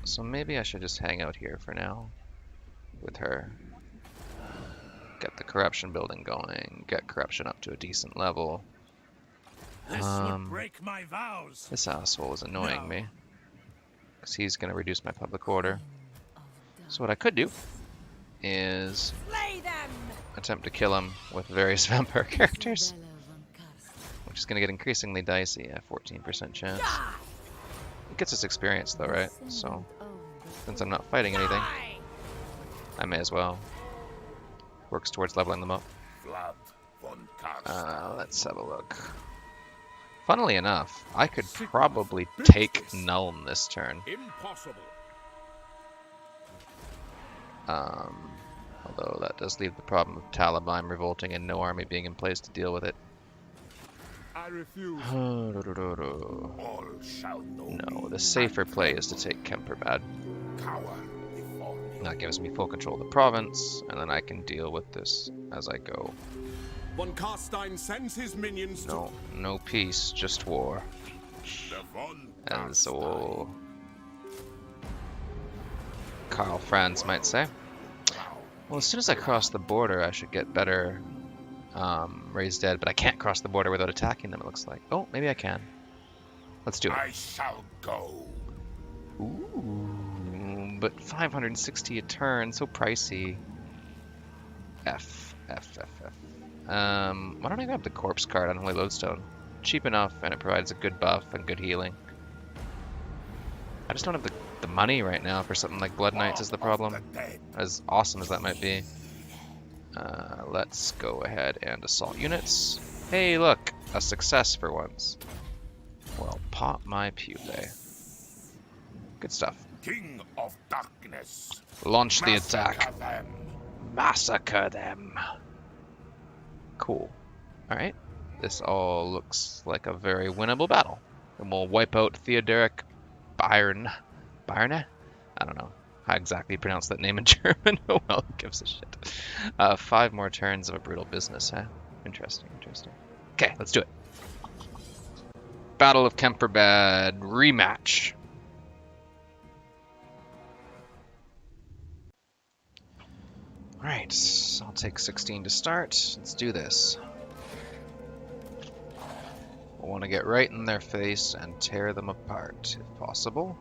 So maybe I should just hang out here for now with her. Get the corruption building going, get corruption up to a decent level. This would break my vows. This asshole is annoying me, because he's going to reduce my public order. So what I could do is attempt to kill him with various vampire characters, which is going to get increasingly dicey at 14% chance. It gets us experience though, right? So, since I'm not fighting anything, I may as well. Works towards leveling them up. Let's have a look. Funnily enough, I could probably take Nuln this turn. Impossible. Although that does leave the problem of Talabheim revolting and no army being in place to deal with it. refuse. No, All shall know me. the safer play is to take Kemperbad. Cower before me. That gives me full control of the province, and then I can deal with this as I go. When Carstein sends his minions to... No peace, just war. The von As so Karl Franz might say. Well, as soon as I cross the border, I should get better raised dead, but I can't cross the border without attacking them, it looks like. Oh, maybe I can. Let's do it. I shall go. Ooh, but 560 a turn, so pricey. F. Why don't I grab the corpse card on Holy Lodestone? Cheap enough, and it provides a good buff and good healing. I just don't have the money right now for something like Blood Knights is the problem. As awesome as that might be. Let's go ahead and assault units. Hey, look! A success for once. Well, pop my pupae. Good stuff. King of Darkness. Launch the attack. Them. Massacre them. Cool. Alright. This all looks like a very winnable battle. And we'll wipe out Theodoric Byrne. Byrne? I don't know how exactly you pronounce that name in German. Oh well, who gives a shit. 5 more turns of a brutal business, huh? Interesting. Okay, let's do it. Battle of Kemperbad rematch. Alright, I'll take 16 to start. Let's do this. We'll want to get right in their face and tear them apart, if possible.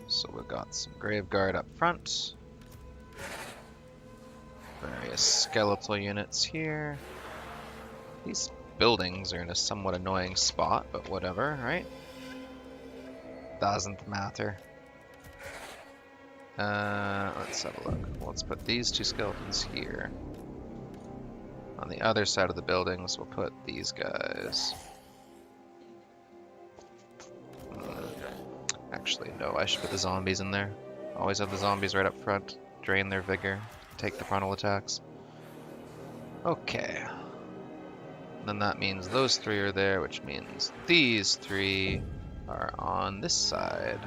So we've got some Graveguard up front. Various skeletal units here. These buildings are in a somewhat annoying spot, but whatever, right? Doesn't matter. Let's have a look. Let's put these 2 skeletons here. On the other side of the buildings, we'll put these guys. Actually, no, I should put the zombies in there. Always have the zombies right up front. Drain their vigor. Take the frontal attacks. Okay. Then that means those 3 are there, which means these 3 are on this side.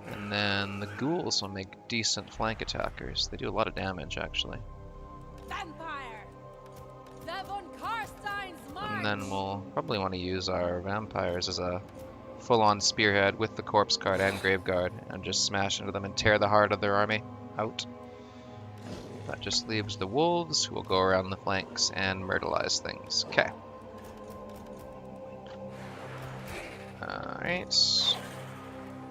And then the ghouls will make decent flank attackers. They do a lot of damage, actually. Vampire! The von Carstein's march! And then we'll probably want to use our vampires as a full-on spearhead with the corpse card and graveguard, and just smash into them and tear the heart of their army out. That just leaves the wolves, who will go around the flanks and myrtleize things. Okay. Alright.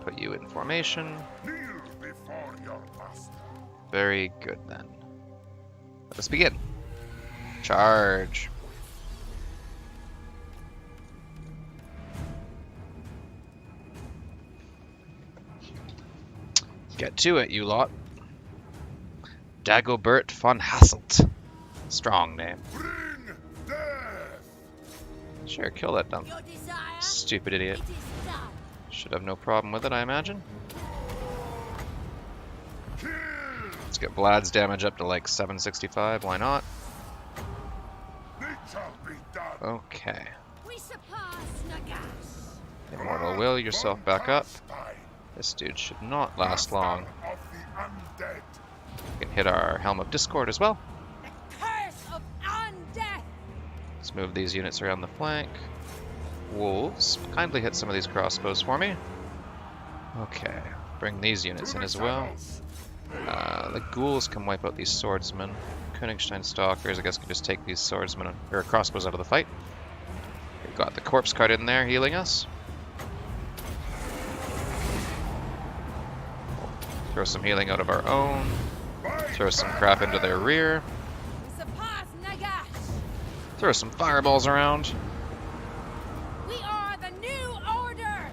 Put you in formation. Kneel before your master. Very good then. Let us begin. Charge. Get to it, you lot. Dagobert von Hasselt. Strong name. Bring death. Sure, kill that dumb Your desire, stupid idiot. it is done. Should have no problem with it, I imagine. Kill. Let's get Vlad's damage up to like 765, why not? It shall be done. Okay. We surpass Nagash. Immortal Will yourself back up. Carstein, This dude should not last long. of the undead. We can hit our Helm of Discord as well. The curse of undeath. Let's move these units around the flank. Wolves, kindly hit some of these crossbows for me. Okay, bring these units in as well. The ghouls can wipe out these swordsmen. Königstein Stalkers, I guess, can just take these swordsmen or crossbows out of the fight. We've got the corpse card in there healing us. Throw some healing out of our own. Throw some crap into their rear. We surpass Nagash. Throw some fireballs around. We are the new order.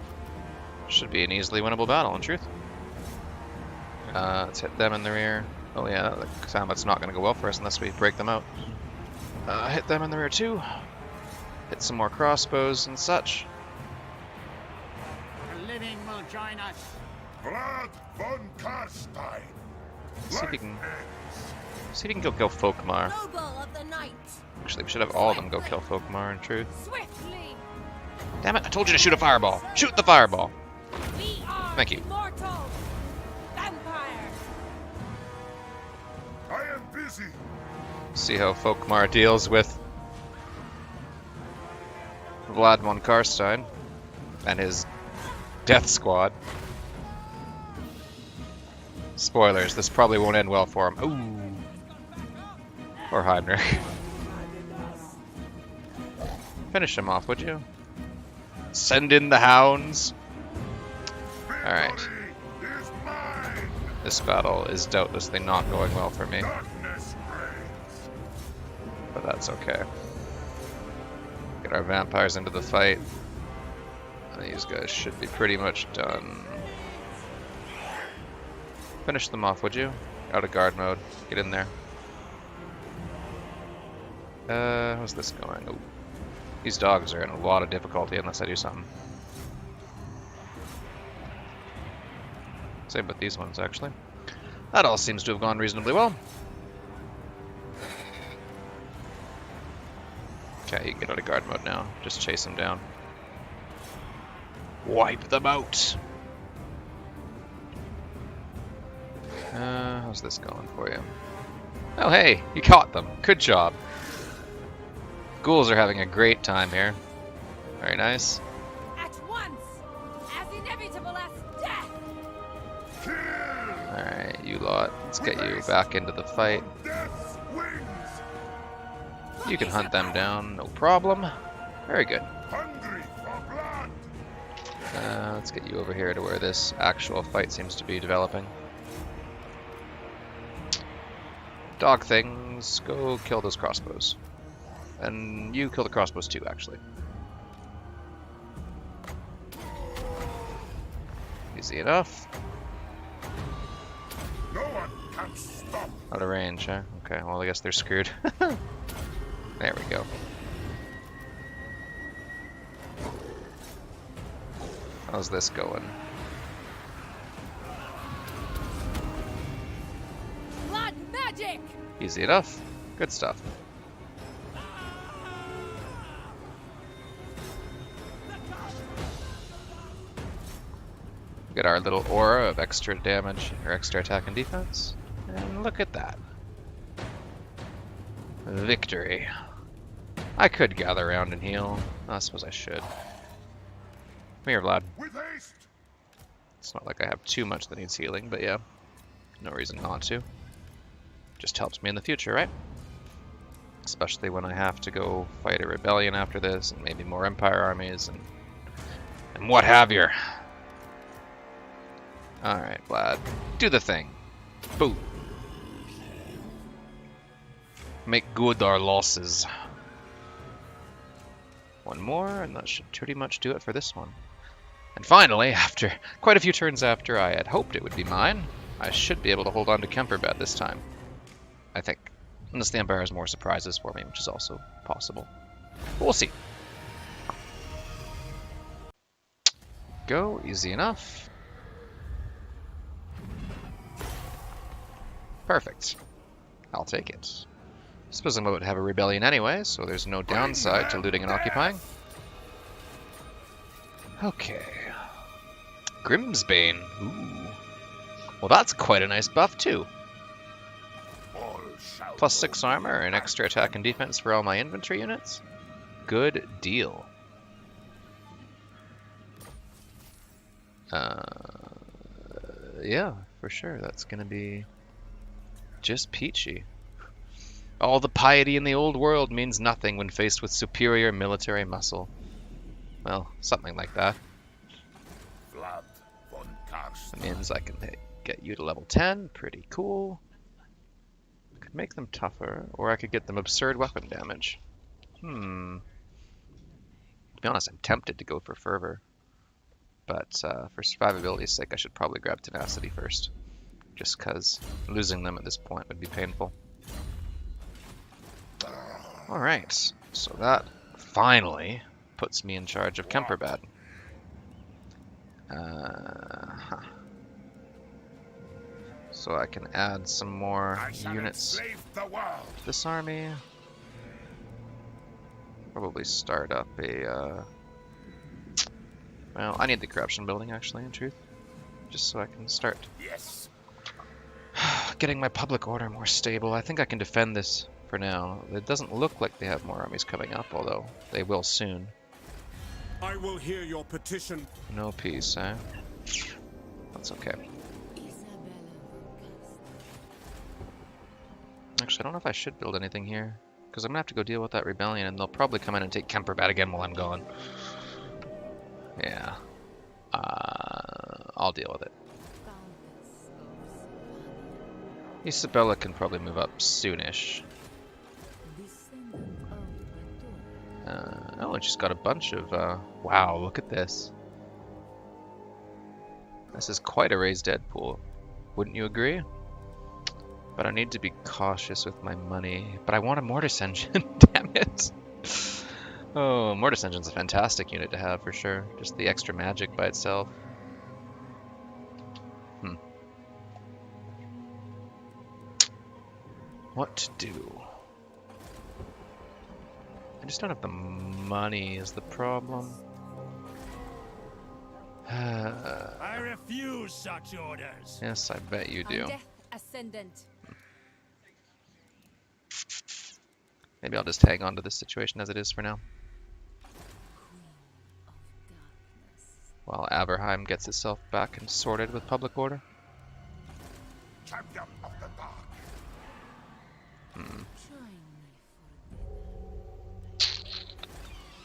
Should be an easily winnable battle, in truth. Let's hit them in the rear. Oh yeah, that combat's not going to go well for us unless we break them out. Hit them in the rear too. Hit some more crossbows and such. The living will join us. Vlad von Carstein. See if he can go kill Folkmar. Noble of the night. Actually, we should have all of them go kill Folkmar, in truth. Swiftly. Damn it, I told you to shoot a fireball! Shoot the fireball! We are Thank you. immortal. Vampire. I am busy. See how Folkmar deals with Vlad von Carstein and his death squad. Spoilers, this probably won't end well for him. Ooh. Or Heinrich. Finish him off, would you? Send in the hounds. Alright. Victory is mine. This battle is doubtlessly not going well for me, Darkness reigns. but that's okay. Get our vampires into the fight. These guys should be pretty much done. Finish them off, would you? Out of guard mode. Get in there. How's this going? Ooh. These dogs are in a lot of difficulty unless I do something. Same with these ones, actually. That all seems to have gone reasonably well. Okay, you can get out of guard mode now. Just chase them down. Wipe them out! How's this going for you? Oh hey, you caught them. Good job. Ghouls are having a great time here. Very nice. At once. As inevitable as death. Kill. Alright, you lot. Let's get you back into the fight. Death's wings. You can hunt them down, no problem. Very good. Hungry for blood. Let's get you over here to where this actual fight seems to be developing. Dog things, go kill those crossbows. And you kill the crossbows too, actually. Easy enough. No one can stop. Out of range, huh? Okay, well I guess they're screwed. There we go. How's this going? Blood magic. Easy enough. Good stuff. Get our little aura of extra damage, or extra attack and defense. And look at that. Victory. I could gather around and heal. I suppose I should. Come here, Vlad. With haste. It's not like I have too much that needs healing, but yeah. No reason not to. Just helps me in the future, right? Especially when I have to go fight a rebellion after this, and maybe more Empire armies, and what have you. Alright, Vlad. Do the thing. Boom. Make good our losses. One more, and that should pretty much do it for this one. And finally, after quite a few turns after I had hoped it would be mine, I should be able to hold on to Kemperbad this time. I think. Unless the Empire has more surprises for me, which is also possible. But we'll see. Go, easy enough. Perfect. I'll take it. Suppose I'm about to have a rebellion anyway, so there's no downside to looting and occupying. Okay. Grimsbane. Ooh. Well, that's quite a nice buff, too. All shall Plus 6 armor and extra attack and defense for all my infantry units. Good deal. Yeah, for sure. That's gonna be just peachy. All the piety in the old world means nothing when faced with superior military muscle. Well, something like that. Vlad von Carstein. That means I can get you to level 10. Pretty cool. I could make them tougher, or I could get them absurd weapon damage. To be honest, I'm tempted to go for fervor. But for survivability's sake, I should probably grab tenacity first. Just because losing them at this point would be painful. Alright, so that finally puts me in charge of Kemperbad. So I can add some more I shall units enslave the world. to this army. Probably start up a... Well, I need the corruption building, actually, in truth. Just so I can start Yes. getting my public order more stable. I think I can defend this for now. It doesn't look like they have more armies coming up, although they will soon. I will hear your petition. No peace, eh? That's okay. Actually, I don't know if I should build anything here, because I'm gonna have to go deal with that rebellion, and they'll probably come in and take Kemperbad again while I'm gone. Yeah. I'll deal with it. Isabella can probably move up soonish. Oh, and she's got a bunch of... wow, look at this. This is quite a raised dead pool. Wouldn't you agree? But I need to be cautious with my money. But I want a Mortis Engine, damn it. Oh, Mortis Engine's a fantastic unit to have for sure. Just the extra magic by itself. What to do? I just don't have the money is the problem. I refuse such orders. Yes, I bet you do. Death Ascendant. Maybe I'll just hang on to this situation as it is for now. While Averheim gets itself back and sorted with public order. Champion of the dark.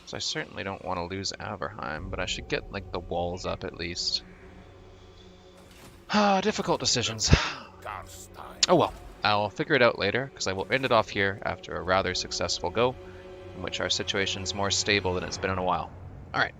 So I certainly don't want to lose Averheim, but I should get like the walls up at least. Difficult decisions. Carstein. Oh well, I'll figure it out later, because I will end it off here after a rather successful go, in which our situation's more stable than it's been in a while. Alright.